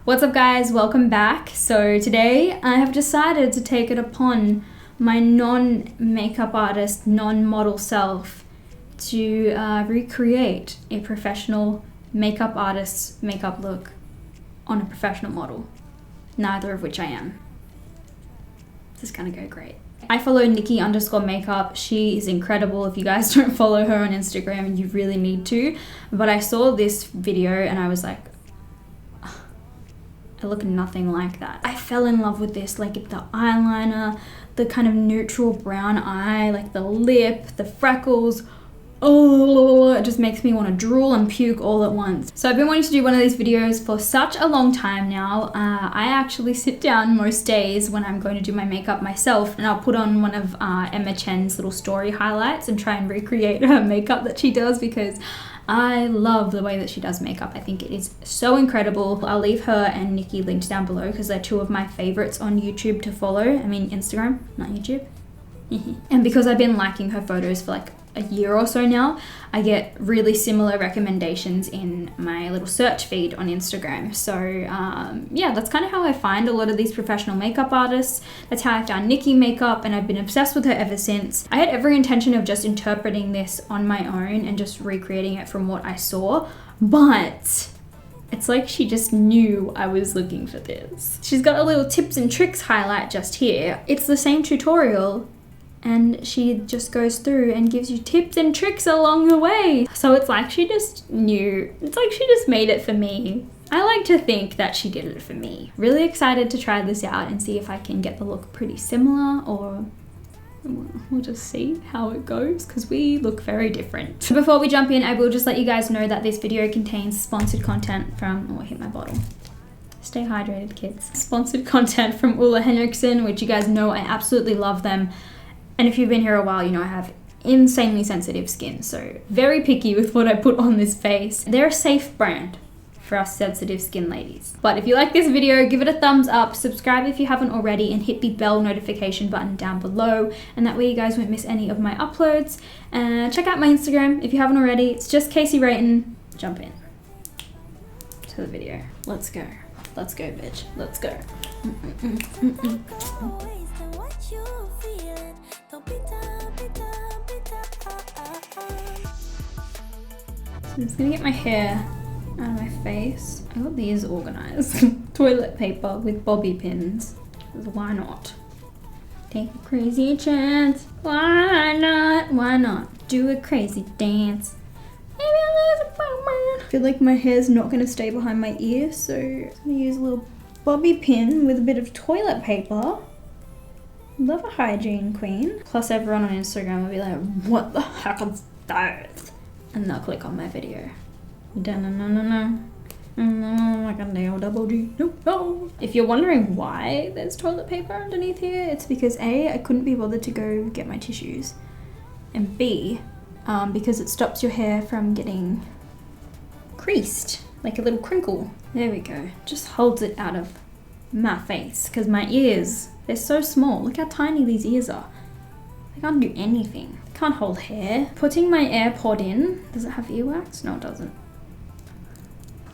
What's up guys, welcome back. So today I have decided to take it upon my non-makeup artist, non-model self to recreate a professional makeup artist's makeup look on a professional model, neither of which I am. This is gonna go great. I follow Nikki_makeup. She is incredible. If you guys don't follow her on Instagram, you really need to. But I saw this video and I was like, I look nothing like that. I fell in love with this, like the eyeliner, the kind of neutral brown eye, like the lip, the freckles. Oh, it just makes me want to drool and puke all at once. So I've been wanting to do one of these videos for such a long time now. I actually sit down most days when I'm going to do my makeup myself, and I'll put on one of Emma Chen's little story highlights and try and recreate her makeup that she does, because I love the way that she does makeup. I think it is so incredible. I'll leave her and Nikki linked down below because they're two of my favorites on YouTube to follow. I mean Instagram, not YouTube. And because I've been liking her photos for like a year or so now, I get really similar recommendations in my little search feed on Instagram. So yeah, that's kind of how I find a lot of these professional makeup artists. That's how I found Nikki makeup, and I've been obsessed with her ever since. I had every intention of just interpreting this on my own and just recreating it from what I saw, but it's like she just knew I was looking for this. She's got a little tips and tricks highlight just here. It's the same tutorial, and she just goes through and gives you tips and tricks along the way. So it's like she just knew. It's like she just made it for me. I like to think that she did it for me. Really excited to try this out and see if I can get the look pretty similar, or we'll just see how it goes because we look very different. So before we jump in, I will just let you guys know that this video contains sponsored content from, oh, I hit my bottle. Stay hydrated, kids. Sponsored content from Ole Henriksen, which you guys know I absolutely love them. And if you've been here a while, you know I have insanely sensitive skin, so very picky with what I put on this face. They're a safe brand for us sensitive skin ladies. But if you like this video, give it a thumbs up, subscribe if you haven't already, and hit the bell notification button down below, and that way you guys won't miss any of my uploads. And check out my Instagram if you haven't already. It's just Kasey Rayton. Jump in to the video. Let's go. Let's go, bitch. Let's go. So I'm just gonna get my hair out of my face. I got these organized. Toilet paper with bobby pins. Because why not? Take a crazy chance. Why not? Why not? Do a crazy dance. Maybe I'll lose a moment. I feel like my hair's not gonna stay behind my ear, so I'm gonna use a little bobby pin with a bit of toilet paper. Love a hygiene queen. Plus everyone on Instagram will be like, what the heck is that? And they'll click on my video. Like a nail double G. No. If you're wondering why there's toilet paper underneath here, it's because A, I couldn't be bothered to go get my tissues. And B, because it stops your hair from getting creased, like a little crinkle. There we go. Just holds it out of my face, because my ears, they're so small. Look how tiny these ears are. They can't do anything. They can't hold hair. Putting my AirPod in. Does it have earwax? No, it doesn't.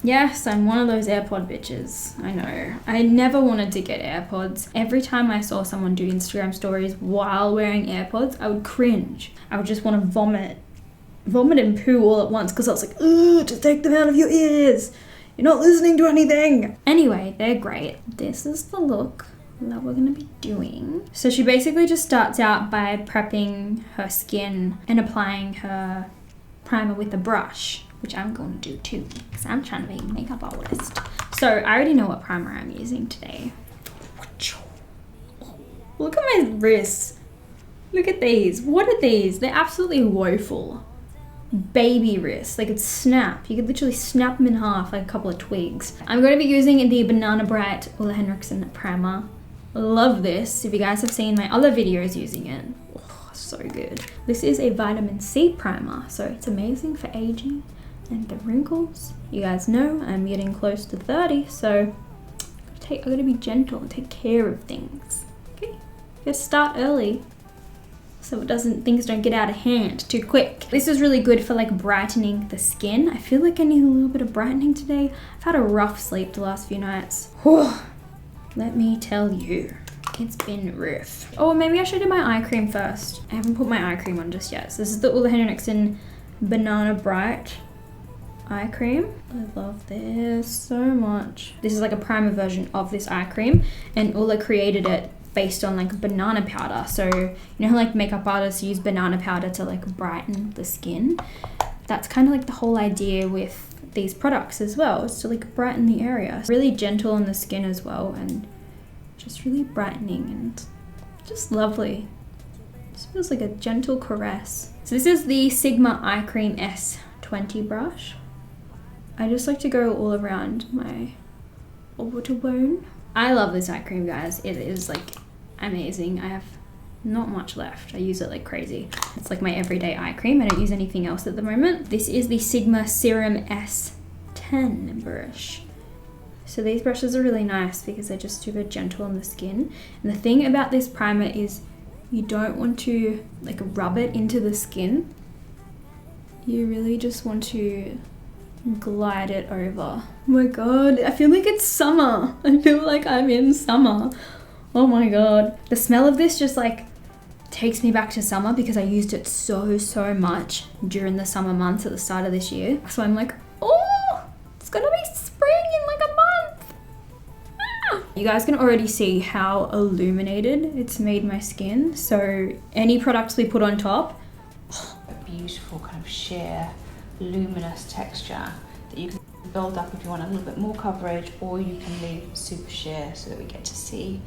Yes, I'm one of those AirPod bitches. I know. I never wanted to get AirPods. Every time I saw someone do Instagram stories while wearing AirPods, I would cringe. I would just want to vomit. Vomit and poo all at once, because I was like, ugh, just take them out of your ears. You're not listening to anything. Anyway, they're great. This is the look that we're gonna be doing. So she basically just starts out by prepping her skin and applying her primer with a brush, which I'm going to do too, because I'm trying to be a makeup artist. So I already know what primer I'm using today. Look at my wrists. Look at these. What are these? They're absolutely woeful. Baby wrists. They could snap. You could literally snap them in half like a couple of twigs. I'm going to be using the Banana Bright Ole Henriksen primer. Love this. If you guys have seen my other videos using it, oh, so good. This is a vitamin C primer, so it's amazing for aging and the wrinkles. You guys know I'm getting close to 30, so I gotta be gentle and take care of things. Okay, just start early. so things don't get out of hand too quick. This is really good for like brightening the skin. I feel like I need a little bit of brightening today. I've had a rough sleep the last few nights. Whew. Let me tell you, it's been rough. Oh, maybe I should do my eye cream first. I haven't put my eye cream on just yet. So this is the Ole Henriksen Banana Bright eye cream. I love this so much. This is like a primer version of this eye cream, and Ole created it based on like banana powder. So you know how like makeup artists use banana powder to like brighten the skin? That's kind of like the whole idea with these products as well, is to like brighten the area. Really gentle on the skin as well, and just really brightening and just lovely. This feels like a gentle caress. So this is the Sigma Eye Cream S20 brush. I just like to go all around my orbital bone. I love this eye cream, guys. It is like amazing. I have not much left. I use it like crazy. It's like my everyday eye cream. I don't use anything else at the moment. This is the Sigma Serum S10 brush. So these brushes are really nice because they're just super gentle on the skin. And the thing about this primer is you don't want to like rub it into the skin. You really just want to glide it over. Oh my god, I feel like it's summer. I feel like I'm in summer. Oh my god. The smell of this just like takes me back to summer because I used it so much during the summer months at the start of this year. So I'm like, oh, it's gonna be spring in like a month. Ah! You guys can already see how illuminated it's made my skin. So any products we put on top, a beautiful kind of sheer luminous texture that you can build up if you want a little bit more coverage, or you can leave super sheer so that we get to see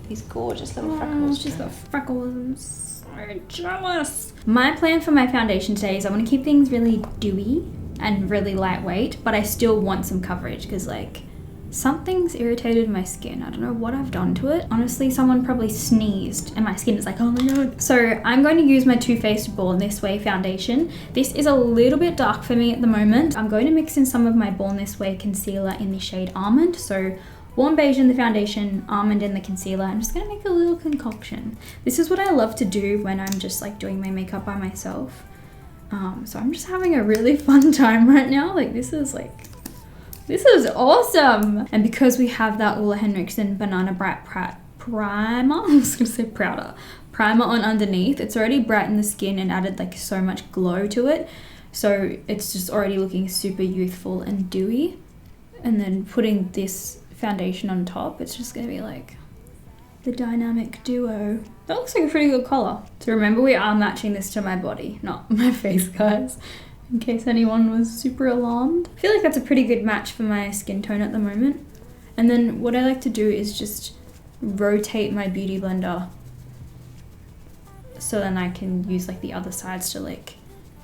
these gorgeous little freckles. Just little freckles. I'm so jealous. My plan for my foundation today is I want to keep things really dewy and really lightweight, but I still want some coverage because like something's irritated my skin. I don't know what I've done to it. Honestly, someone probably sneezed and my skin is like, oh my god. So I'm going to use my Too Faced Born This Way foundation. This is a little bit dark for me at the moment. I'm going to mix in some of my Born This Way concealer in the shade Almond. So warm beige in the foundation, almond in the concealer. I'm just gonna make a little concoction. This is what I love to do when I'm just like doing my makeup by myself. So I'm just having a really fun time right now. Like this is awesome. And because we have that Ole Henriksen Banana Bright primer, I was gonna say primer on underneath, it's already brightened the skin and added like so much glow to it. So it's just already looking super youthful and dewy. And then putting this foundation on top, it's just gonna be like the dynamic duo. That looks like a pretty good color. So remember, we are matching this to my body, not my face, guys, in case anyone was super alarmed. I feel like that's a pretty good match for my skin tone at the moment. And then what I like to do is just rotate my beauty blender so then I can use like the other sides to like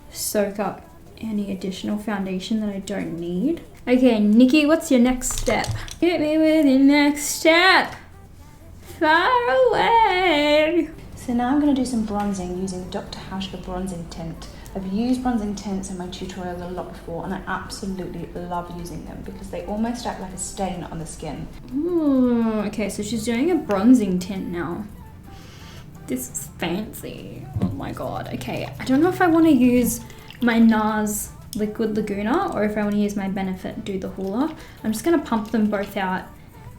soak up any additional foundation that I don't need. Okay, Nikki, what's your next step? Hit me with your next step. Far away. So now I'm going to do some bronzing using the Dr. Hauschka bronzing tint. I've used bronzing tints in my tutorials a lot before and I absolutely love using them because they almost act like a stain on the skin. Ooh, okay, so she's doing a bronzing tint now. This is fancy. Oh my god. Okay, I don't know if I want to use my NARS Liquid Laguna or if I want to use my Benefit Do the Hoola. I'm just going to pump them both out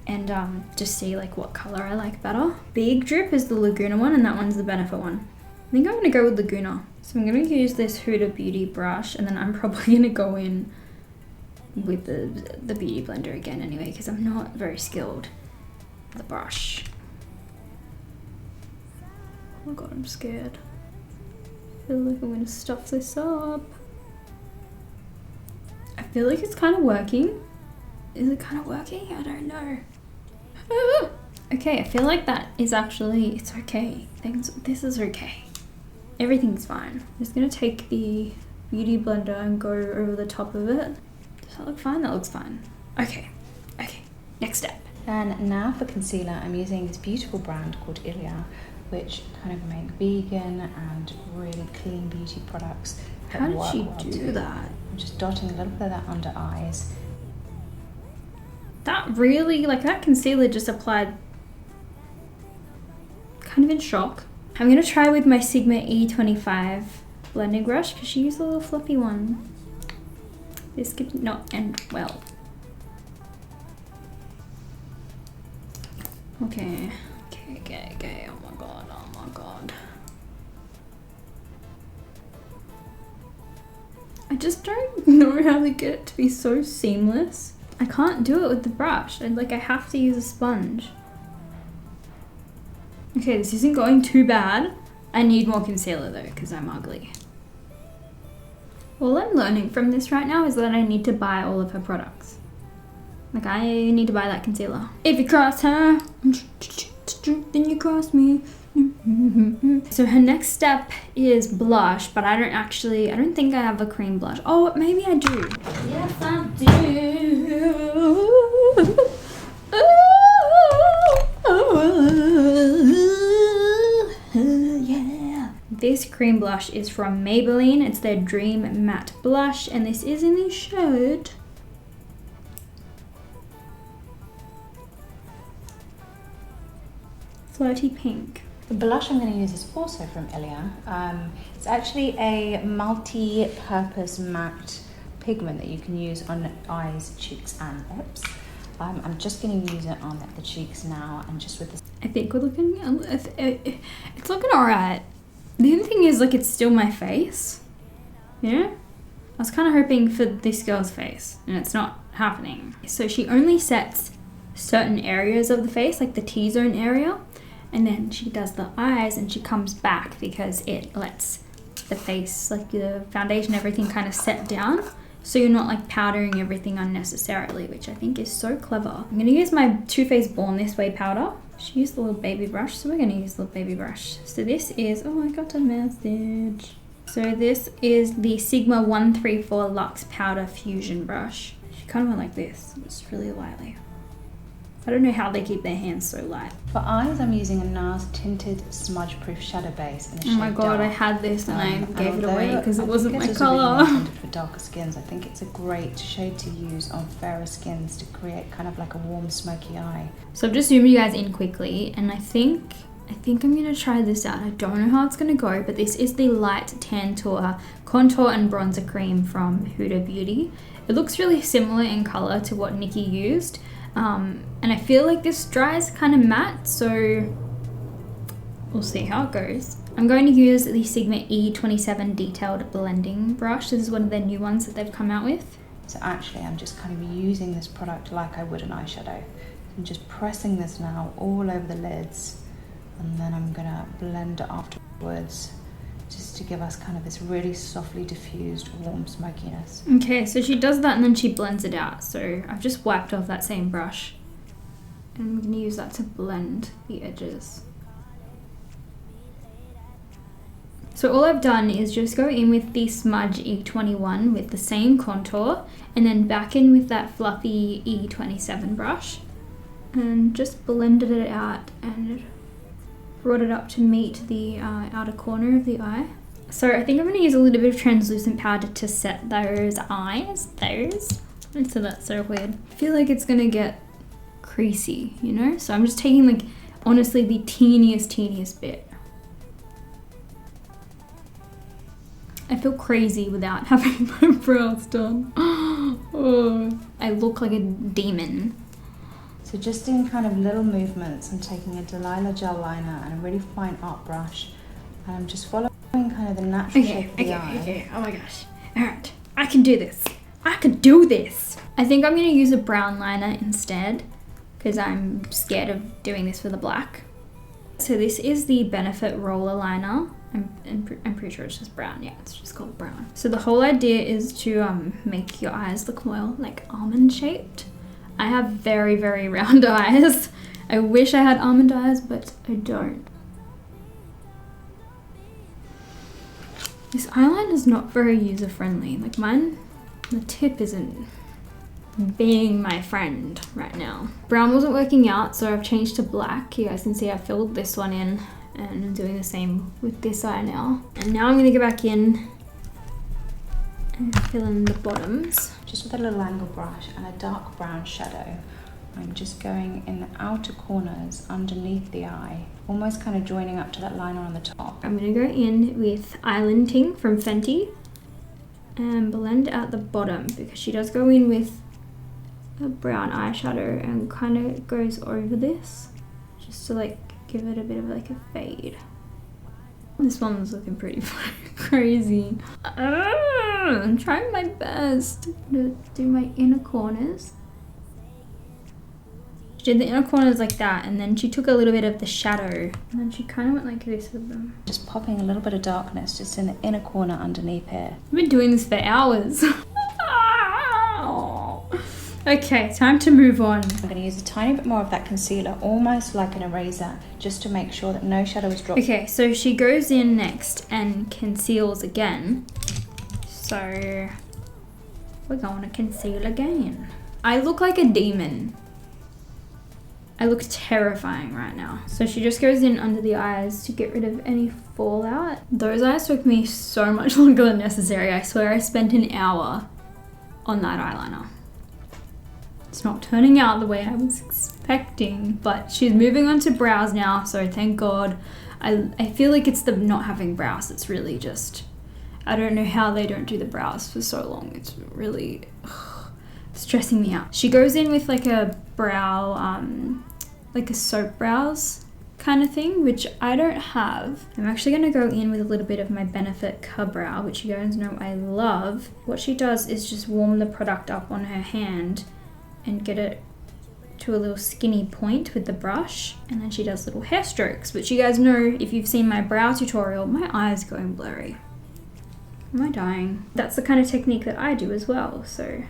and just see like what color I like better. Big Drip is the Laguna one and that one's the Benefit one. I think I'm going to go with Laguna. So I'm going to use this Huda Beauty brush and then I'm probably going to go in with the Beauty Blender again anyway because I'm not very skilled with the brush. Oh god, I'm scared. I feel like I'm going to stuff this up. I feel like it's kind of working. Is it kind of working? I don't know. Okay, I feel like that is actually, it's okay. This is okay. Everything's fine. I'm just gonna take the Beauty Blender and go over the top of it. Does that look fine? That looks fine. Okay, next step. And now for concealer, I'm using this beautiful brand called Ilia, which kind of make vegan and really clean beauty products. How did she do that? I'm just dotting a little bit of that under eyes. That really, like that concealer just applied, kind of in shock. I'm gonna try with my Sigma E25 blending brush because she used a little fluffy one. This could not end well. Okay. Oh my god. I just don't know how to get it to be so seamless. I can't do it with the brush. I have to use a sponge. Okay, this isn't going too bad. I need more concealer though, because I'm ugly. All I'm learning from this right now is that I need to buy all of her products. Like, I need to buy that concealer. If you cross her, then you cross me. So her next step is blush, but I don't think I have a cream blush. Oh, maybe I do. Yes, I do. Yeah. This cream blush is from Maybelline. It's their Dream Matte Blush, and this is in the shade Flirty Pink. The blush I'm going to use is also from Ilia. It's actually a multi-purpose matte pigment that you can use on eyes, cheeks and lips. I'm just going to use it on the cheeks now, and just with this. I think we're looking, it's looking alright. The only thing is, like, it's still my face, you know? I was kind of hoping for this girl's face, and it's not happening. So she only sets certain areas of the face, like the T-zone area, and then she does the eyes and she comes back because it lets the face, like the foundation, everything kind of set down. So you're not like powdering everything unnecessarily, which I think is so clever. I'm gonna use my Too Faced Born This Way powder. She used the little baby brush, so we're gonna use the little baby brush. So this is, oh, I got a message. So this is the Sigma 134 Luxe Powder Fusion Brush. She kind of went like this, it's really lightly. I don't know how they keep their hands so light. For eyes, I'm using a NARS Tinted Smudge Proof Shadow Base in the shade Oh my god, Dark. I had this and I gave it away because it wasn't my Really colour. intended for darker skins. I think it's a great shade to use on fairer skins to create kind of like a warm, smoky eye. So I've just zoomed you guys in quickly, and I think I'm gonna try this out. I don't know how it's gonna go, but this is the Light Tantour Contour and Bronzer Cream from Huda Beauty. It looks really similar in colour to what Nikki used. And I feel like this dries kind of matte, so we'll see how it goes. I'm going to use the Sigma E27 Detailed Blending Brush. This is one of their new ones that they've come out with. So actually, I'm just kind of using this product like I would an eyeshadow. I'm just pressing this now all over the lids, and then I'm gonna blend it afterwards, just to give us kind of this really softly diffused, warm smokiness. Okay, so she does that and then she blends it out. So I've just wiped off that same brush, and I'm gonna use that to blend the edges. So all I've done is just go in with the Smudge E21 with the same contour, and then back in with that fluffy E27 brush, and just blended it out and brought it up to meet the outer corner of the eye. So I think I'm going to use a little bit of translucent powder to set those eyes. So that's so weird. I feel like it's going to get creasy, you know? So I'm just taking, like, honestly the teeniest bit. I feel crazy without having my brows done. Oh, I look like a demon. So just in kind of little movements, I'm taking a Delilah gel liner and a really fine art brush, and I'm just following kind of the natural shape of the eye. Okay, oh my gosh. Alright, I can do this. I could do this. I think I'm going to use a brown liner instead, because I'm scared of doing this for the black. So this is the Benefit Roller Liner. I'm pretty sure it's just brown. Yeah, it's just called brown. So the whole idea is to make your eyes look more like almond shaped. I have very, very round eyes. I wish I had almond eyes, but I don't. This eyeliner is not very user-friendly. Like mine, the tip isn't being my friend right now. Brown wasn't working out, so I've changed to black. You guys can see I filled this one in, and I'm doing the same with this eye now. And now I'm gonna go back in and fill in the bottoms. Just with a little angle brush and a dark brown shadow, I'm just going in the outer corners underneath the eye, almost kind of joining up to that liner on the top. I'm going to go in with Eyeliner from Fenty and blend out the bottom, because she does go in with a brown eyeshadow and kind of goes over this just to like give it a bit of like a fade. This one's looking pretty crazy. I'm trying my best to do my inner corners. She did the inner corners like that, and then she took a little bit of the shadow and then she kind of went like this with them. Just popping a little bit of darkness just in the inner corner underneath here. I've been doing this for hours. Okay, time to move on. I'm going to use a tiny bit more of that concealer, almost like an eraser, just to make sure that no shadow is dropped. Okay, so she goes in next and conceals again. So we're going to conceal again. I look like a demon. I look terrifying right now. So she just goes in under the eyes to get rid of any fallout. Those eyes took me so much longer than necessary. I swear I spent an hour on that eyeliner. It's not turning out the way I was expecting, but she's moving on to brows now, so thank God. I feel like it's the not having brows. It's really just, I don't know how they don't do the brows for so long. It's really stressing me out. She goes in with like a brow, like a soap brows kind of thing, which I don't have. I'm actually going to go in with a little bit of my Benefit Ka-Brow, which you guys know I love. What she does is just warm the product up on her hand and get it to a little skinny point with the brush, and then she does little hair strokes, which you guys know if you've seen my brow tutorial. My eyes going blurry. Am I dying? That's the kind of technique that I do as well, so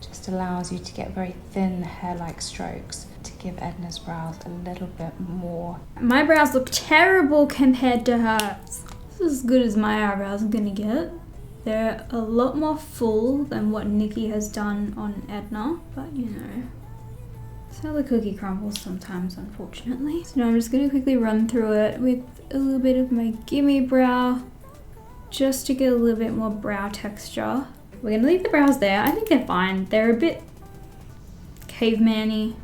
Just allows you to get very thin hair-like strokes to give Edna's brows a little bit more. My brows look terrible compared to hers. This is as good as my eyebrows are gonna get. They're a lot more full than what Nikki has done on Edna, but you know, that's how the cookie crumbles sometimes, unfortunately. So now I'm just gonna quickly run through it with a little bit of my Gimme Brow, just to get a little bit more brow texture. We're gonna leave the brows there. I think they're fine. They're a bit caveman-y.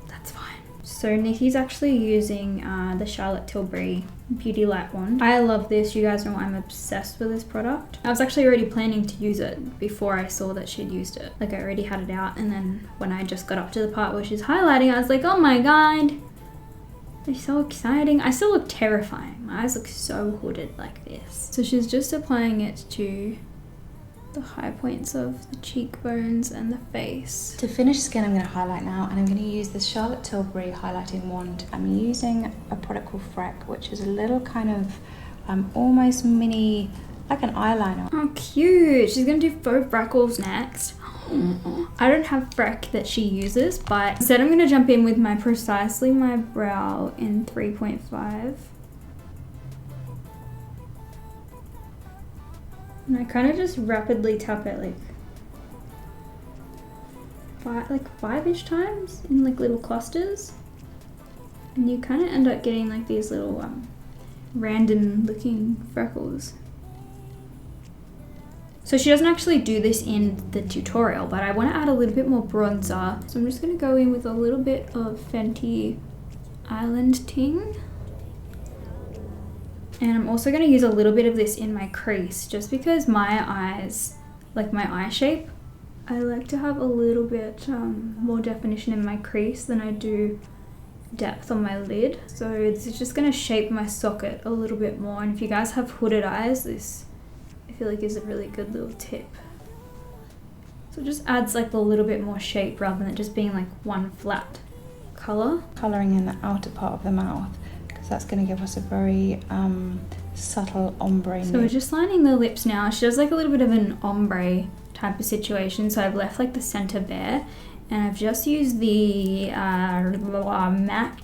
That's fine. So Nikki's actually using the Charlotte Tilbury Beauty Light Wand. I love this. You guys know I'm obsessed with this product. I was actually already planning to use it before I saw that she'd used it. Like, I already had it out, and then when I just got up to the part where she's highlighting, I was like, oh my god, they're so exciting. I still look terrifying. My eyes look so hooded like this. So she's just applying it to the high points of the cheekbones and the face. To finish skin, I'm going to highlight now, and I'm going to use this Charlotte Tilbury highlighting wand. I'm using a product called Freck, which is a little kind of almost mini, like an eyeliner. Oh, cute. She's going to do faux freckles next. I don't have Freck that she uses, but instead I'm going to jump in with my Precisely My Brow in 3.5. And I kind of just rapidly tap it like 5-ish times in like little clusters. And you kind of end up getting like these little random looking freckles. So she doesn't actually do this in the tutorial, but I want to add a little bit more bronzer. So I'm just going to go in with a little bit of Fenty Island Ting. And I'm also going to use a little bit of this in my crease, just because my eyes, like my eye shape, I like to have a little bit more definition in my crease than I do depth on my lid. So this is just going to shape my socket a little bit more. And if you guys have hooded eyes, this I feel like is a really good little tip. So it just adds like a little bit more shape rather than it just being like one flat color. Colouring in the outer part of the mouth, that's going to give us a very subtle ombre. So we're just lining the lips now. She does like a little bit of an ombre type of situation, so I've left like the center bare, and I've just used the MAC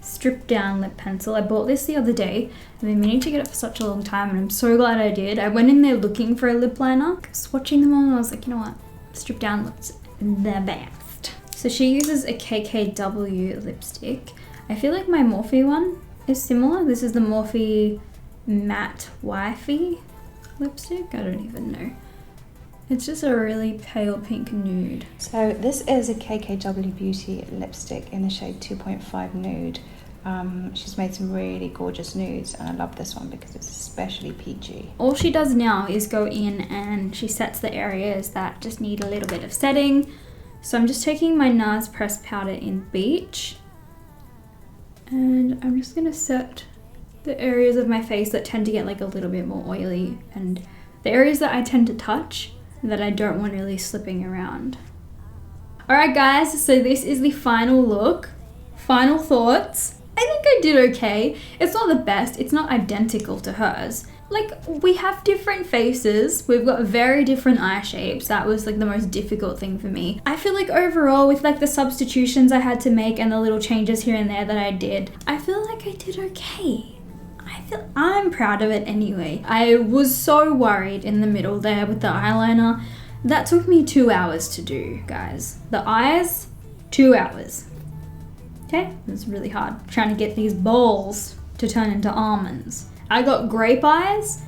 stripped down lip pencil. I bought this the other day. I've been meaning to get it for such a long time, and I'm so glad I did. I went in there looking for a lip liner, swatching them all, and I was like, you know what, stripped down looks the best. So she uses a KKW lipstick. I feel like my Morphe one is similar. This is the Morphe Matte Wifey lipstick. I don't even know. It's just a really pale pink nude. So this is a KKW Beauty lipstick in the shade 2.5 nude. She's made some really gorgeous nudes, and I love this one because it's especially peachy. All she does now is go in and she sets the areas that just need a little bit of setting. So I'm just taking my NARS pressed powder in Beach, and I'm just gonna set the areas of my face that tend to get like a little bit more oily, and the areas that I tend to touch that I don't want really slipping around. Alright guys, so this is the final look. Final thoughts. I think I did okay. It's not the best, it's not identical to hers. Like, we have different faces, we've got very different eye shapes. That was like the most difficult thing for me. I feel like overall, with like the substitutions I had to make and the little changes here and there that I did, I feel like I did okay. I'm proud of it anyway. I was so worried in the middle there with the eyeliner. That took me 2 hours to do, guys. The eyes, 2 hours. Okay, it was really hard trying to get these balls to turn into almonds. I got grape eyes,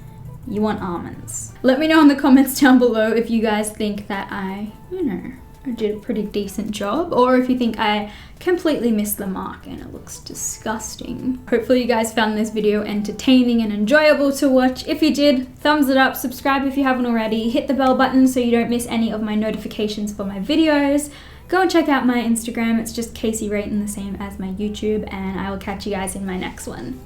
you want almonds. Let me know in the comments down below if you guys think that I did a pretty decent job, or if you think I completely missed the mark and it looks disgusting. Hopefully you guys found this video entertaining and enjoyable to watch. If you did, thumbs it up, subscribe if you haven't already, hit the bell button so you don't miss any of my notifications for my videos. Go and check out my Instagram, it's just Kasey Rayton, the same as my YouTube, and I will catch you guys in my next one.